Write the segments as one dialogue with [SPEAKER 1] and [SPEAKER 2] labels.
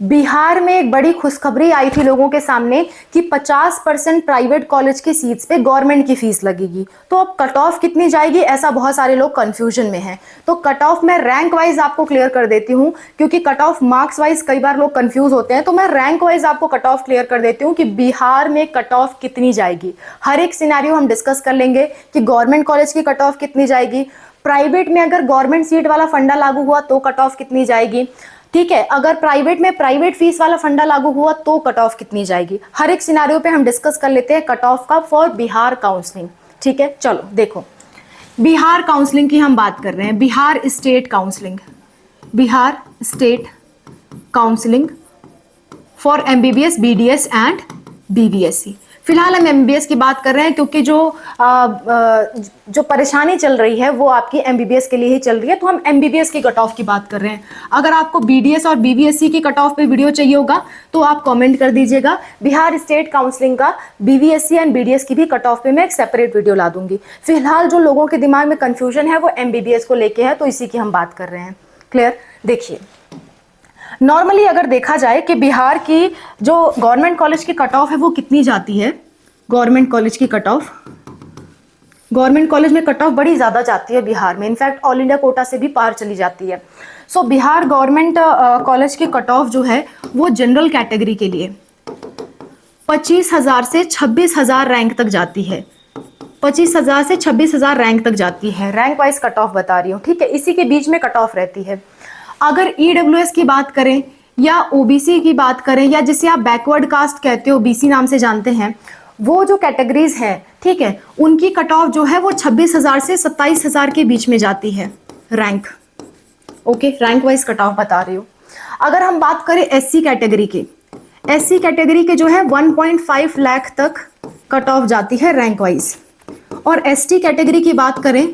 [SPEAKER 1] बिहार में एक बड़ी खुशखबरी आई थी लोगों के सामने कि 50% प्राइवेट कॉलेज की सीट्स पे गवर्नमेंट की फीस लगेगी। तो अब कट ऑफ कितनी जाएगी, ऐसा बहुत सारे लोग कंफ्यूजन में हैं। तो कट ऑफ मैं रैंक वाइज आपको क्लियर कर देती हूँ, क्योंकि कट ऑफ मार्क्स वाइज कई बार लोग कंफ्यूज होते हैं। तो मैं रैंक वाइज आपको कट ऑफ क्लियर कर देती हूँ कि बिहार में कट ऑफ कितनी जाएगी। हर एक सिनेरियो हम डिस्कस कर लेंगे कि गवर्नमेंट कॉलेज की कट ऑफ कितनी जाएगी, प्राइवेट में अगर गवर्नमेंट सीट वाला फंडा लागू हुआ तो कट ऑफ कितनी जाएगी, ठीक है, अगर प्राइवेट में प्राइवेट फीस वाला फंडा लागू हुआ तो कट ऑफ कितनी जाएगी। हर एक सिनेरियो पे हम डिस्कस कर लेते हैं कट ऑफ का फॉर बिहार काउंसलिंग। ठीक है, चलो देखो, बिहार काउंसलिंग की हम बात कर रहे हैं, Bihar state counselling, Bihar state counselling for MBBS, BDS and BVSc. फिलहाल हम एमबीबीएस की बात कर रहे हैं, क्योंकि जो परेशानी चल रही है वो आपकी एमबीबीएस के लिए ही चल रही है, तो हम एमबीबीएस की कट ऑफ की बात कर रहे हैं। अगर आपको बीडीएस और बीबीएससी की कट ऑफ पे वीडियो चाहिए होगा तो आप कमेंट कर दीजिएगा। बिहार स्टेट काउंसलिंग का बीबीएससी एंड बीडीएस की भी कट ऑफ पे मैं एक सेपरेट वीडियो ला दूंगी। फिलहाल जो लोगों के दिमाग में कंफ्यूजन है वो एमबीबीएस को लेके है, तो इसी की हम बात कर रहे हैं। क्लियर? देखिए, नॉर्मली अगर देखा जाए कि बिहार की जो गवर्नमेंट कॉलेज की कट ऑफ है वो कितनी जाती है, गवर्नमेंट कॉलेज की कट ऑफ, गवर्नमेंट कॉलेज में कट ऑफ बड़ी ज़्यादा जाती है बिहार में, इनफैक्ट ऑल इंडिया कोटा से भी पार चली जाती है। सो बिहार गवर्नमेंट कॉलेज की कट ऑफ जो है वो जनरल कैटेगरी के लिए 25,000 से 26,000 रैंक तक जाती है, 25,000 से 26,000 रैंक तक जाती है। रैंक वाइज कट ऑफ बता रही हूँ, ठीक है, इसी के बीच में कट ऑफ रहती है। अगर ईडब्ल्यूएस की बात करें या ओबीसी की बात करें, या जिसे आप बैकवर्ड कास्ट कहते हो, बीसी नाम से जानते हैं, वो जो कैटेगरीज हैं, ठीक है, उनकी कट ऑफ जो है वो 26,000 से 27,000 के बीच में जाती है rank. Okay, rank wise cut off बता रही हूँ। अगर हम बात करें एससी कैटेगरी की, एससी कैटेगरी के जो है 1.5 लाख तक कट ऑफ जाती है रैंक वाइज, और एसटी कैटेगरी की बात करें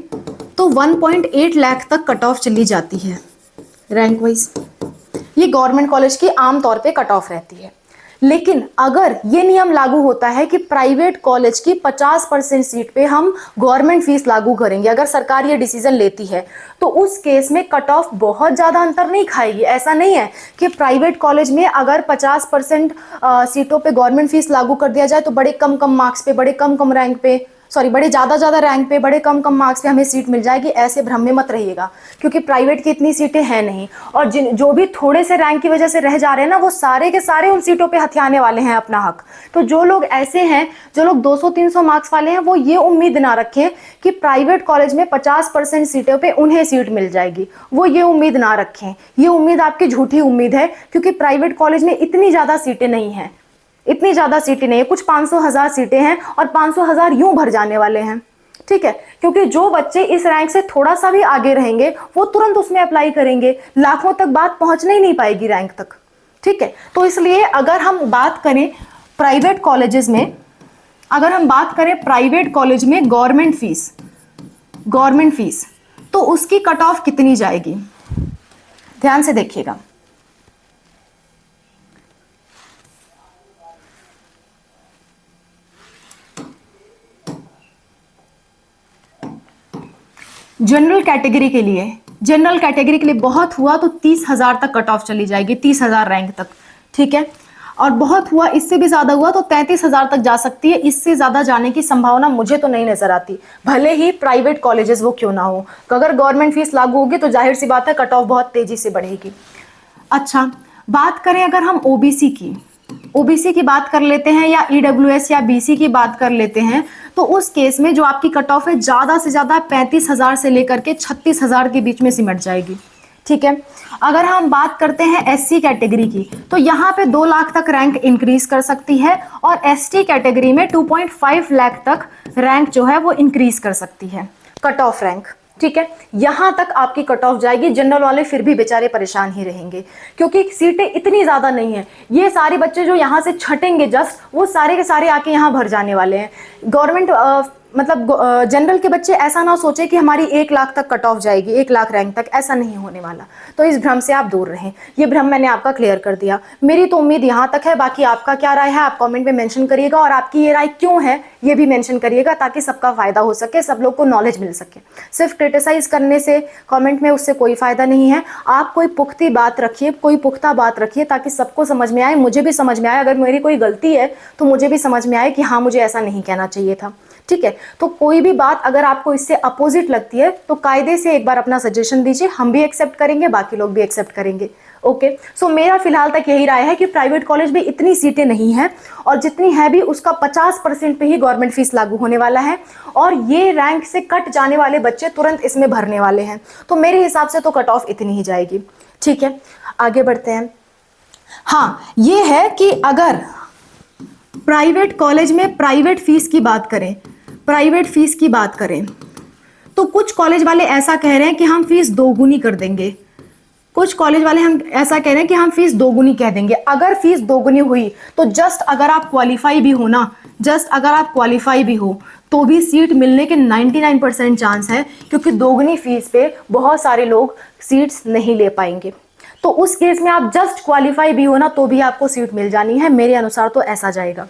[SPEAKER 1] तो 1.8 लाख तक कट ऑफ चली जाती है रैंक वाइज। ये गवर्नमेंट कॉलेज की आमतौर पे कट ऑफ रहती है। लेकिन अगर ये नियम लागू होता है कि प्राइवेट कॉलेज की 50% सीट पे हम गवर्नमेंट फीस लागू करेंगे, अगर सरकार ये डिसीजन लेती है, तो उस केस में कट ऑफ बहुत ज़्यादा अंतर नहीं खाएगी। ऐसा नहीं है कि प्राइवेट कॉलेज में अगर 50% सीटों पे गवर्नमेंट फीस लागू कर दिया जाए तो बड़े कम कम मार्क्स पे, बड़े कम कम रैंक पे, सॉरी, बड़े ज़्यादा रैंक पे, बड़े कम कम मार्क्स पे हमें सीट मिल जाएगी। ऐसे भ्रम में मत रहिएगा, क्योंकि प्राइवेट की इतनी सीटें हैं नहीं, और जो भी थोड़े से रैंक की वजह से रह जा रहे हैं ना, वो सारे के सारे उन सीटों पे हथियाने वाले हैं अपना हक। तो जो लोग ऐसे हैं, जो लोग 200-300 मार्क्स वाले हैं, वो ये उम्मीद ना रखें कि प्राइवेट कॉलेज में 50% सीटों पे उन्हें सीट मिल जाएगी। वो ये उम्मीद ना रखें, ये उम्मीद आपकी झूठी उम्मीद है, क्योंकि प्राइवेट कॉलेज में इतनी ज़्यादा सीटें नहीं हैं, इतनी ज़्यादा सीटें नहीं है, कुछ 500,000 सीटें हैं, और 500,000 यूं भर जाने वाले हैं, ठीक है, क्योंकि जो बच्चे इस रैंक से थोड़ा सा भी आगे रहेंगे वो तुरंत उसमें अप्लाई करेंगे, लाखों तक बात पहुंचने ही नहीं पाएगी रैंक तक, ठीक है। तो इसलिए अगर हम बात करें प्राइवेट कॉलेजेस में, अगर हम बात करें प्राइवेट कॉलेज में गवर्नमेंट फीस, तो उसकी कट ऑफ कितनी जाएगी, ध्यान से देखिएगा। जनरल कैटेगरी के लिए बहुत हुआ तो 30,000 तक कट ऑफ चली जाएगी, 30,000 रैंक तक, ठीक है, और बहुत हुआ, इससे भी ज्यादा हुआ तो 33,000 तक जा सकती है। इससे ज्यादा जाने की संभावना मुझे तो नहीं नजर आती, भले ही प्राइवेट कॉलेजेस वो क्यों ना हो। अगर गवर्नमेंट फीस लागू होगी तो जाहिर सी बात है कट ऑफ बहुत तेजी से बढ़ेगी। अच्छा, बात करें अगर हम ओबीसी की बात कर लेते हैं, या ईडब्ल्यूएस या बीसी की बात कर लेते हैं, तो उस केस में जो आपकी कट ऑफ है ज्यादा से ज्यादा 35,000 से लेकर के 36,000 के बीच में सिमट जाएगी, ठीक है। अगर हम बात करते हैं एससी कैटेगरी की, तो यहाँ पे 2 लाख तक रैंक इंक्रीज कर सकती है, और एसटी कैटेगरी में 2.5 लाख तक रैंक जो है वो इंक्रीज कर सकती है, कट ऑफ रैंक, ठीक है। यहां तक आपकी कट ऑफ जाएगी। जनरल वाले फिर भी बेचारे परेशान ही रहेंगे, क्योंकि सीटें इतनी ज्यादा नहीं है। ये सारे बच्चे जो यहां से छटेंगे जस्ट, वो सारे के सारे आके यहां भर जाने वाले हैं। गवर्नमेंट मतलब जनरल के बच्चे ऐसा ना सोचे कि हमारी 1 लाख तक कट ऑफ जाएगी, 1 लाख रैंक तक, ऐसा नहीं होने वाला। तो इस भ्रम से आप दूर रहें। ये भ्रम मैंने आपका क्लियर कर दिया। मेरी तो उम्मीद यहाँ तक है। बाकी आपका क्या राय है आप कमेंट में मेंशन करिएगा, और आपकी ये राय क्यों है ये भी मेंशन करिएगा, ताकि सबका फायदा हो सके, सब लोग को नॉलेज मिल सके। सिर्फ क्रिटिसाइज करने से कमेंट में उससे कोई फायदा नहीं है। आप कोई पुख्ती बात रखिए, कोई पुख्ता बात रखिए, ताकि सबको समझ में आए, मुझे भी समझ में आए। अगर मेरी कोई गलती है तो मुझे भी समझ में आए कि हाँ मुझे ऐसा नहीं कहना चाहिए था। ठीक है, तो कोई भी बात अगर आपको इससे अपोजिट लगती है तो कायदे से एक बार अपना सजेशन दीजिए, हम भी एक्सेप्ट करेंगे, बाकी लोग भी एक्सेप्ट करेंगे। ओके, सो मेरा फिलहाल तक यही राय है कि प्राइवेट कॉलेज में इतनी सीटें नहीं हैं, और जितनी है भी उसका 50% पे ही गवर्नमेंट फीस लागू होने वाला है, और ये रैंक से कट जाने वाले बच्चे तुरंत इसमें भरने वाले हैं। तो मेरे हिसाब से तो कट ऑफ इतनी ही जाएगी। ठीक है, आगे बढ़ते हैं। हाँ, ये है कि अगर प्राइवेट कॉलेज में प्राइवेट फीस की बात करें, प्राइवेट फीस की बात करें तो कुछ कॉलेज वाले ऐसा कह रहे हैं कि हम फीस दोगुनी कर देंगे। कुछ कॉलेज वाले हम ऐसा कह रहे हैं कि हम फीस दोगुनी कह देंगे। अगर फीस दोगुनी हुई तो जस्ट अगर आप क्वालिफाई भी हो ना, जस्ट अगर आप क्वालिफाई भी हो तो भी सीट मिलने के 99% चांस है, क्योंकि दोगुनी फीस पे बहुत सारे लोग सीट्स नहीं ले पाएंगे। तो उस केस में आप जस्ट क्वालिफाई भी हो ना तो भी आपको सीट मिल जानी है, मेरे अनुसार तो ऐसा जाएगा।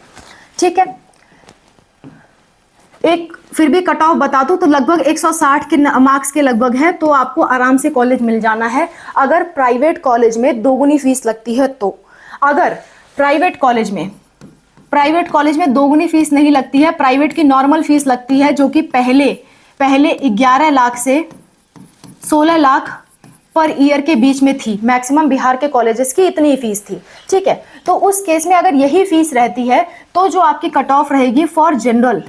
[SPEAKER 1] ठीक है, एक फिर भी कट ऑफ बता दूं तो लगभग 160 के मार्क्स के लगभग है, तो आपको आराम से कॉलेज मिल जाना है अगर प्राइवेट कॉलेज में दोगुनी फीस लगती है तो। अगर प्राइवेट कॉलेज में दोगुनी फीस नहीं लगती है, प्राइवेट की नॉर्मल फीस लगती है जो कि पहले 11 लाख से 16 लाख पर ईयर के बीच में थी। मैक्सिमम बिहार के कॉलेजेस की इतनी फीस थी। ठीक है, तो उस केस में अगर यही फीस रहती है तो जो आपकी कट ऑफ रहेगी फॉर जनरल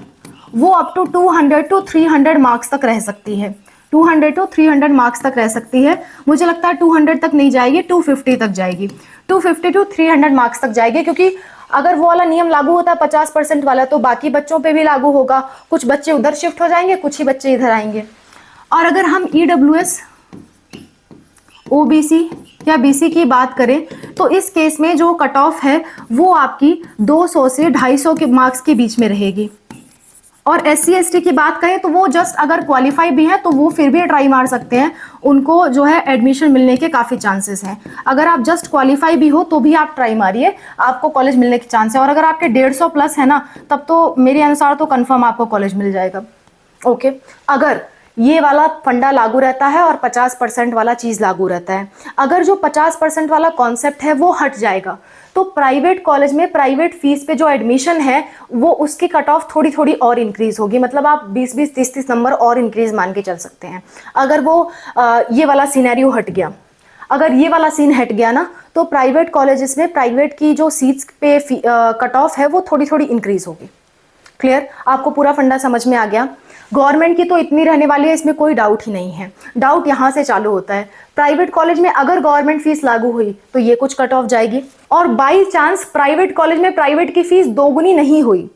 [SPEAKER 1] वो अप टू 200 to 300 मार्क्स तक रह सकती है। 200 to 300 मार्क्स तक रह सकती है। मुझे लगता है 200 तक नहीं जाएगी, 250 तक जाएगी। 250 to 300 मार्क्स तक जाएगी, क्योंकि अगर वो वाला नियम लागू होता है 50% वाला तो बाकी बच्चों पे भी लागू होगा। कुछ बच्चे उधर शिफ्ट हो जाएंगे, कुछ ही बच्चे इधर आएंगे। और अगर हम EWS, OBC या BC की बात करें तो इस केस में जो कट ऑफ है वो आपकी 200 से 250 के मार्क्स के बीच में रहेगी। और SC ST की बात करें तो वो जस्ट अगर क्वालिफाई भी है तो वो फिर भी ट्राई मार सकते हैं, उनको जो है एडमिशन मिलने के काफ़ी चांसेस हैं। अगर आप जस्ट क्वालिफाई भी हो तो भी आप ट्राई मारिए, आपको कॉलेज मिलने के चांस है। और अगर आपके 150 प्लस है ना तब तो मेरे अनुसार तो कंफर्म आपको कॉलेज मिल जाएगा। ओके, अगर ये वाला फंडा लागू रहता है और 50% वाला चीज़ लागू रहता है, अगर जो 50% वाला कॉन्सेप्ट है वो हट जाएगा तो प्राइवेट कॉलेज में प्राइवेट फीस पे जो एडमिशन है वो उसकी कट ऑफ थोड़ी थोड़ी और इंक्रीज होगी। मतलब आप 20-20, 30-30 नंबर और इंक्रीज मान के चल सकते हैं। अगर वो ये वाला सिनेरियो हट गया, अगर ये वाला सीन हट गया ना तो प्राइवेट कॉलेजेस में प्राइवेट की जो सीट्स पे कट ऑफ है वो थोड़ी थोड़ी इंक्रीज होगी। क्लियर, आपको पूरा फंडा समझ में आ गया। गवर्नमेंट की तो इतनी रहने वाली है, इसमें कोई डाउट ही नहीं है। डाउट यहाँ से चालू होता है, प्राइवेट कॉलेज में अगर गवर्नमेंट फीस लागू हुई तो ये कुछ कट ऑफ जाएगी, और बाई चांस प्राइवेट कॉलेज में प्राइवेट की फीस दोगुनी नहीं हुई,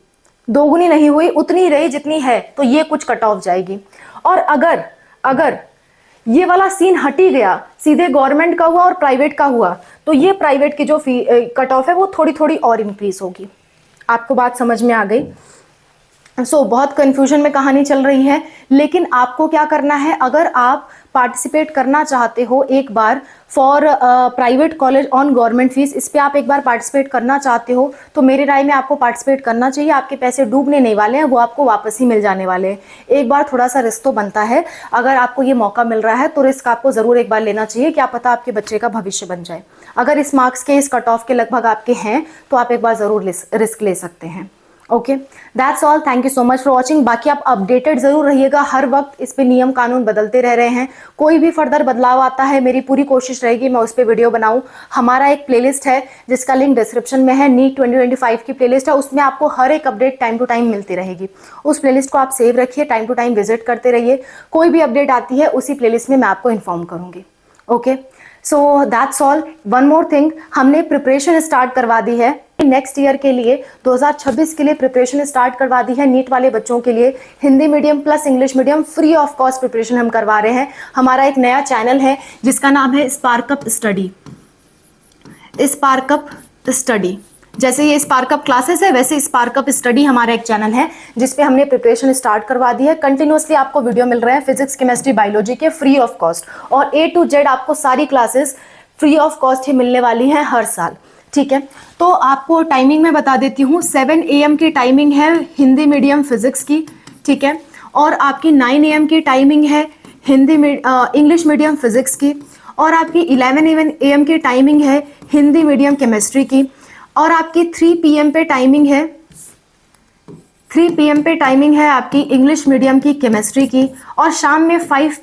[SPEAKER 1] उतनी रही जितनी है, तो ये कुछ कट ऑफ जाएगी। और अगर ये वाला सीन हट ही गया, सीधे गवर्नमेंट का हुआ और प्राइवेट का हुआ, तो ये प्राइवेट की जो कट ऑफ है वो थोड़ी थोड़ी और इंक्रीज होगी। आपको बात समझ में आ गई? बहुत कंफ्यूजन में कहानी चल रही है, लेकिन आपको क्या करना है, अगर आप पार्टिसिपेट करना चाहते हो एक बार for private college on government fees, इस पे आप एक बार पार्टिसिपेट करना चाहते हो तो मेरी राय में आपको पार्टिसिपेट करना चाहिए। आपके पैसे डूबने नहीं वाले हैं, वो आपको वापस ही मिल जाने वाले हैं। एक बार थोड़ा सा रिस्क तो बनता है, अगर आपको ये मौका मिल रहा है तो रिस्क आपको ज़रूर एक बार लेना चाहिए, क्या पता आपके बच्चे का भविष्य बन जाए। अगर इस मार्क्स के, इस कट ऑफ के लगभग आपके हैं तो आप एक बार ज़रूर रिस्क ले सकते हैं। Okay, that's all, thank you so much for watching. बाकी आप अपडेटेड जरूर रहिएगा, हर वक्त इस पे नियम कानून बदलते रह रहे हैं, कोई भी फर्दर बदलाव आता है मेरी पूरी कोशिश रहेगी मैं उस पर वीडियो बनाऊं। हमारा एक प्लेलिस्ट है जिसका लिंक डिस्क्रिप्शन में है, नीट 2025 की प्लेलिस्ट है, उसमें आपको हर एक अपडेट टाइम टू टाइम मिलती रहेगी। उस प्लेलिस्ट को आप सेव रखिए, टाइम टू टाइम विजिट करते रहिए, कोई भी अपडेट आती है उसी प्लेलिस्ट में मैं आपको इन्फॉर्म करूंगी। Okay, so that's all. One more thing, हमने प्रिपरेशन स्टार्ट करवा दी है नेक्स्ट ईयर के लिए, 2026 के लिए प्रिपरेशन स्टार्ट करवा दी है नीट वाले बच्चों के लिए। Hindi medium plus English medium free of cost preparation हम करवा रहे हैं। हमारा एक नया चैनल है जिसका नाम है स्पार्कअप स्टडी, स्पार्कअप स्टडी। जैसे ये स्पार्कअप क्लासेस है, वैसे स्पार्कअप स्टडी हमारा एक चैनल है जिसपे हमने प्रिपरेशन स्टार्ट करवा दी है। कंटिन्यूअसली आपको वीडियो मिल रहे हैं फिजिक्स, केमिस्ट्री, बायोलॉजी के फ्री ऑफ कॉस्ट, और A to Z आपको सारी क्लासेस फ्री ऑफ कॉस्ट ही मिलने वाली हैं हर साल। ठीक है, तो आपको टाइमिंग में बता देती हूँ। 7 AM की टाइमिंग है हिंदी मीडियम फिजिक्स की, ठीक है, और आपकी 9 AM की टाइमिंग है इंग्लिश मीडियम फिजिक्स की, और आपकी 11 AM की टाइमिंग है हिंदी मीडियम केमिस्ट्री की, और आपकी 3 PM पे टाइमिंग है 3 PM पे टाइमिंग है आपकी इंग्लिश मीडियम की केमिस्ट्री की, और शाम में 5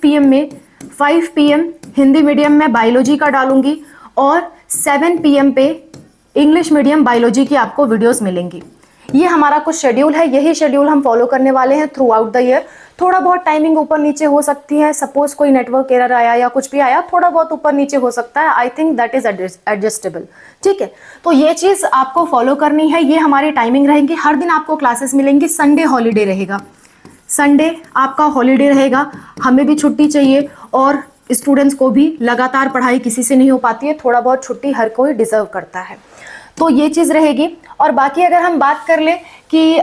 [SPEAKER 1] PM हिंदी मीडियम में बायोलॉजी का डालूंगी, और 7 PM पे इंग्लिश मीडियम बायोलॉजी की आपको वीडियोस मिलेंगी। ये हमारा कुछ शेड्यूल है, यही शेड्यूल हम फॉलो करने वाले हैं थ्रू आउट द ईयर। थोड़ा बहुत टाइमिंग ऊपर नीचे हो सकती है, सपोज कोई नेटवर्क एरर आया या कुछ भी आया, थोड़ा बहुत ऊपर नीचे हो सकता है। I think that is adjustable. ठीक है, तो ये चीज आपको फॉलो करनी है। ये हमारी टाइमिंग रहेगी, हर दिन आपको क्लासेस मिलेंगी। संडे हॉलीडे रहेगा, संडे आपका हॉलीडे रहेगा, हमें भी छुट्टी चाहिए और स्टूडेंट्स को भी। लगातार पढ़ाई किसी से नहीं हो पाती है, थोड़ा बहुत छुट्टी हर कोई डिजर्व करता है, तो ये चीज रहेगी। और बाकी अगर हम बात कर ले कि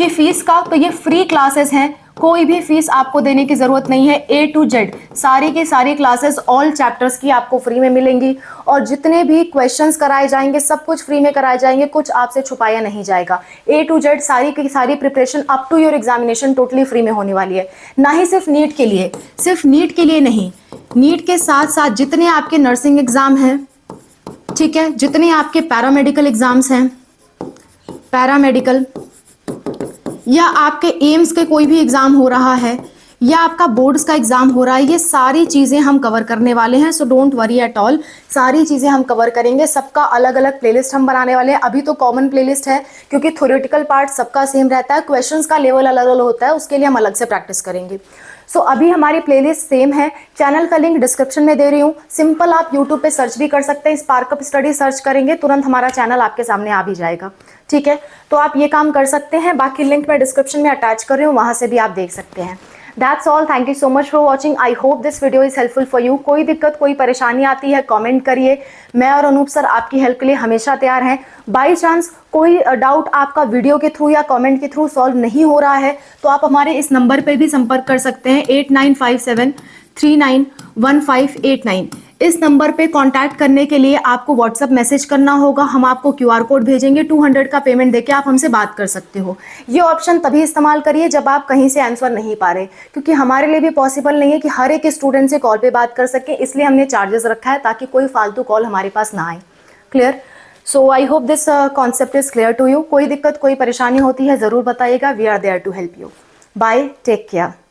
[SPEAKER 1] फीस का, तो ये फ्री क्लासेस हैं, कोई भी फीस आपको देने की जरूरत नहीं है। A to Z सारी की सारी क्लासेस ऑल चैप्टर्स की आपको फ्री में मिलेंगी, और जितने भी क्वेश्चंस कराए जाएंगे सब कुछ फ्री में कराए जाएंगे, कुछ आपसे छुपाया नहीं जाएगा। A to Z सारी की सारी preparation up to your examination totally free में होने वाली है। ना ही सिर्फ नीट के लिए, सिर्फ नीट के लिए नहीं, नीट के साथ साथ जितने आपके नर्सिंग एग्जाम हैं, ठीक है, जितने आपके पैरामेडिकल एग्जाम्स हैं, पैरामेडिकल, या आपके एम्स के कोई भी एग्जाम हो रहा है, या आपका बोर्ड्स का एग्जाम हो रहा है, ये सारी चीजें हम कवर करने वाले हैं। So don't worry at all, सारी चीजें हम कवर करेंगे। सबका अलग अलग प्लेलिस्ट हम बनाने वाले हैं। अभी तो कॉमन प्लेलिस्ट है क्योंकि थ्योरेटिकल पार्ट सबका सेम रहता है, क्वेश्चंस का लेवल अलग अलग होता है, उसके लिए हम अलग से प्रैक्टिस करेंगे। सो अभी हमारी प्लेलिस्ट सेम है। चैनल का लिंक डिस्क्रिप्शन में दे रही हूँ, सिंपल आप यूट्यूब पे सर्च भी कर सकते हैं। स्पार्कअप स्टडी सर्च करेंगे, तुरंत हमारा चैनल आपके सामने आ भी जाएगा। ठीक है, तो आप ये काम कर सकते हैं। बाकी लिंक मैं डिस्क्रिप्शन में अटैच कर रही हूँ, वहां से भी आप देख सकते हैं। That's all, thank you so much for watching. I hope this video is helpful for you. कोई दिक्कत, कोई परेशानी आती है, कमेंट करिए। मैं और अनूप सर आपकी हेल्प के लिए हमेशा तैयार हैं। बाई चांस कोई डाउट आपका वीडियो के थ्रू या कमेंट के थ्रू सॉल्व नहीं हो रहा है, तो आप हमारे इस नंबर पर भी संपर्क कर सकते हैं, 8957391589। इस नंबर पे कांटेक्ट करने के लिए आपको व्हाट्सएप मैसेज करना होगा, हम आपको QR कोड भेजेंगे। 200 का पेमेंट देके आप हमसे बात कर सकते हो। ये ऑप्शन तभी इस्तेमाल करिए जब आप कहीं से आंसर नहीं पा रहे, क्योंकि हमारे लिए भी पॉसिबल नहीं है कि हर एक स्टूडेंट से कॉल पे बात कर सके, इसलिए हमने चार्जेस रखा है ताकि कोई फालतू कॉल हमारे पास ना आए। Clear? So I hope this concept is clear to you. कोई दिक्कत, कोई परेशानी होती है ज़रूर बताइएगा। We are there to help you. Bye, take care.